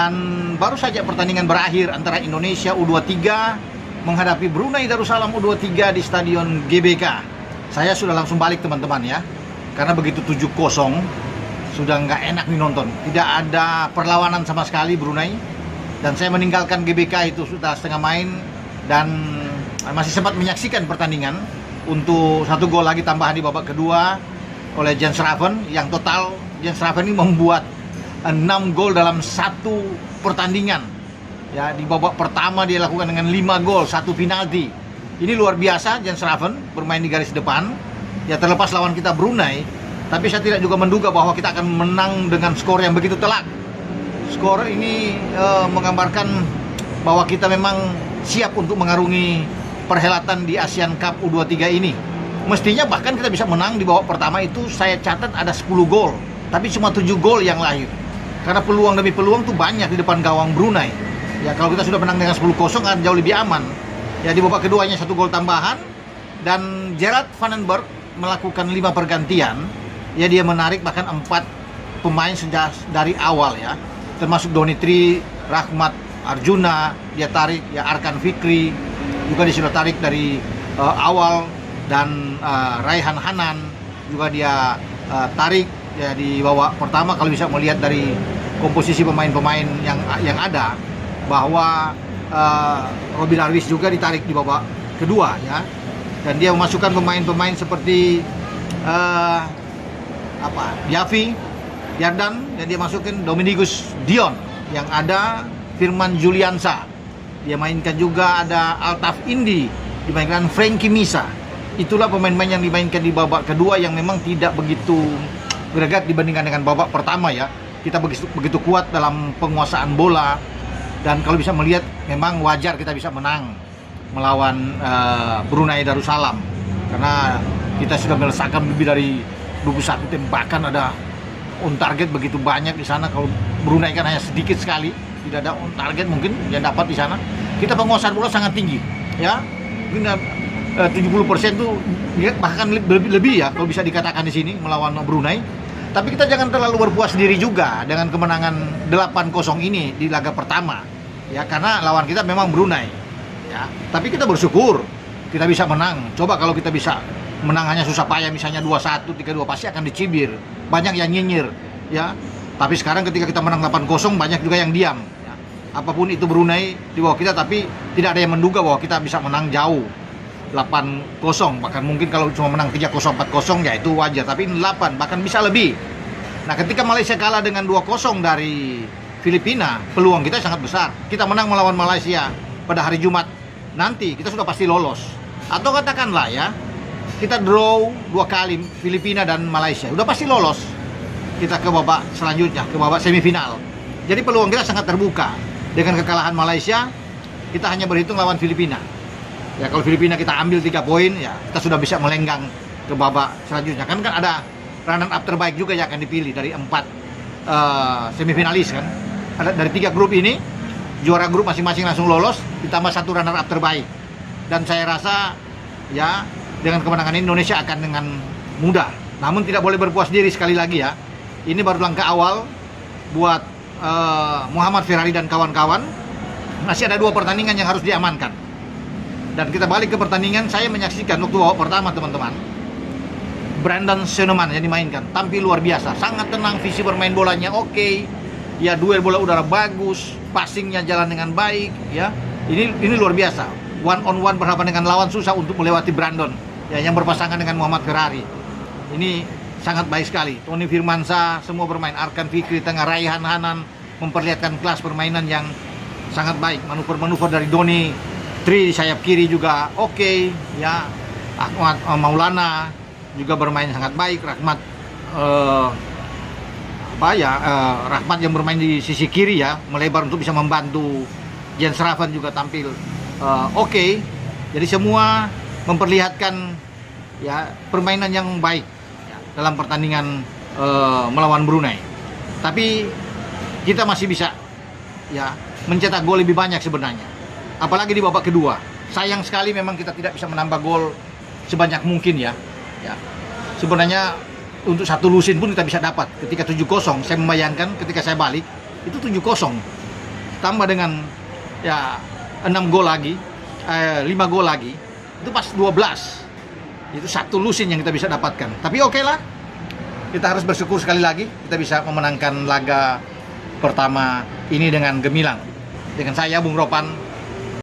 Dan baru saja pertandingan berakhir antara Indonesia U23 menghadapi Brunei Darussalam U23 di Stadion GBK. Saya sudah langsung balik teman-teman ya, karena begitu 7-0 sudah nggak enak nih nonton. Tidak ada perlawanan sama sekali Brunei. Dan saya meninggalkan GBK itu sudah setengah main dan masih sempat menyaksikan pertandingan untuk 1 gol lagi tambahan di babak kedua oleh Jens Raven, yang total Jens Raven ini membuat 6 gol dalam 1 pertandingan. Ya, di babak pertama dia lakukan dengan 5 gol, 1 penalti. Ini luar biasa Jens Raven bermain di garis depan. Ya, terlepas lawan kita Brunei, tapi saya tidak juga menduga bahwa kita akan menang dengan skor yang begitu telak. Skor ini menggambarkan bahwa kita memang siap untuk mengarungi perhelatan di ASEAN Cup U23 ini. Mestinya bahkan kita bisa menang di babak pertama itu. Saya catat ada 10 gol, tapi cuma 7 gol yang lahir. Karena peluang demi peluang tuh banyak di depan gawang Brunei. Ya, kalau kita sudah menang dengan 10-0 akan jauh lebih aman. Ya, di babak keduanya 1 gol tambahan dan Gerard Vandenberg melakukan 5 pergantian. Ya, dia menarik bahkan 4 pemain sejak dari awal ya. Termasuk Donitri, Rahmat Arjuna, dia tarik ya, Arkan Fikri juga dia sudah tarik dari awal, dan Raihan Hanan juga dia tarik ya di babak pertama. Kalau bisa melihat dari komposisi pemain-pemain yang ada, bahwa Robby Darwish juga ditarik di babak kedua ya, dan dia memasukkan pemain-pemain seperti Yavi Yardan, dan dia masukin Dominikus Dion, yang ada Firman Juliansa, dia mainkan juga ada Altaf Indi, dimainkan Frankie Misa. Itulah pemain-pemain yang dimainkan di babak kedua yang memang tidak begitu greget dibandingkan dengan babak pertama ya. Kita begitu kuat dalam penguasaan bola, dan kalau bisa melihat memang wajar kita bisa menang melawan Brunei Darussalam, karena kita sudah melesakkan lebih dari 21 tembakan, ada on target begitu banyak di sana. Kalau Brunei kan hanya sedikit sekali, tidak ada on target mungkin yang dapat di sana. Kita penguasaan bola sangat tinggi ya, mungkin 70% tuh bahkan lebih ya kalau bisa dikatakan di sini melawan Brunei. Tapi kita jangan terlalu berpuas diri juga dengan kemenangan 8-0 ini di laga pertama ya, karena lawan kita memang Brunei ya. Tapi kita bersyukur kita bisa menang. Coba kalau kita bisa menang hanya susah payah, misalnya 2-1, 3-2, pasti akan dicibir, banyak yang nyinyir ya. Tapi sekarang ketika kita menang 8-0, banyak juga yang diam ya. Apapun itu Brunei di bawah kita, tapi tidak ada yang menduga bahwa kita bisa menang jauh 8-0. Bahkan mungkin kalau cuma menang 3-0, 4-0 ya itu wajar, tapi 8 bahkan bisa lebih. Nah, ketika Malaysia kalah dengan 2-0 dari Filipina, peluang kita sangat besar. Kita menang melawan Malaysia pada hari Jumat nanti, kita sudah pasti lolos. Atau katakanlah ya, kita draw 2 kali Filipina dan Malaysia, udah pasti lolos kita ke babak selanjutnya, ke babak semifinal. Jadi peluang kita sangat terbuka. Dengan kekalahan Malaysia, kita hanya berhitung lawan Filipina ya. Kalau Filipina kita ambil 3 poin ya, kita sudah bisa melenggang ke babak selanjutnya. Kan ada runner up terbaik juga yang akan dipilih dari 4 semifinalis kan. Ada dari 3 grup ini, juara grup masing-masing langsung lolos, ditambah 1 runner up terbaik. Dan saya rasa ya, dengan kemenangan ini Indonesia akan dengan mudah. Namun tidak boleh berpuas diri, sekali lagi ya. Ini baru langkah awal buat Muhammad Ferrari dan kawan-kawan. Masih ada 2 pertandingan yang harus diamankan. Dan kita balik ke pertandingan, saya menyaksikan waktu babak pertama teman-teman. Brandon Senoman yang dimainkan tampil luar biasa, sangat tenang, visi bermain bolanya oke. Ya, duel bola udara bagus, passingnya jalan dengan baik ya. Ini luar biasa. One on one berhadapan dengan lawan susah untuk melewati Brandon ya, yang berpasangan dengan Muhammad Ferrari. Ini sangat baik sekali. Tony Firmansyah semua bermain, Arkan Fikri tengah, Raihan Hanan memperlihatkan kelas permainan yang sangat baik. Manuver-manuver dari Doni Tri di sayap kiri juga oke ya. Ahmad Maulana juga bermain sangat baik. Rahmat Rahmat yang bermain di sisi kiri ya, melebar untuk bisa membantu. Jens Raven juga tampil oke. Jadi semua memperlihatkan ya permainan yang baik ya, dalam pertandingan melawan Brunei. Tapi kita masih bisa ya mencetak gol lebih banyak sebenarnya. Apalagi di babak kedua. Sayang sekali memang kita tidak bisa menambah gol sebanyak mungkin ya. Ya. Sebenarnya untuk 1 lusin pun kita bisa dapat. Ketika 7-0, saya membayangkan ketika saya balik itu 7-0. tambah dengan ya 6 gol lagi, 5 gol lagi, itu pas 12. Itu satu lusin yang kita bisa dapatkan. Tapi oke lah, kita harus bersyukur sekali lagi kita bisa memenangkan laga pertama ini dengan gemilang. Dengan saya Bung Ropan,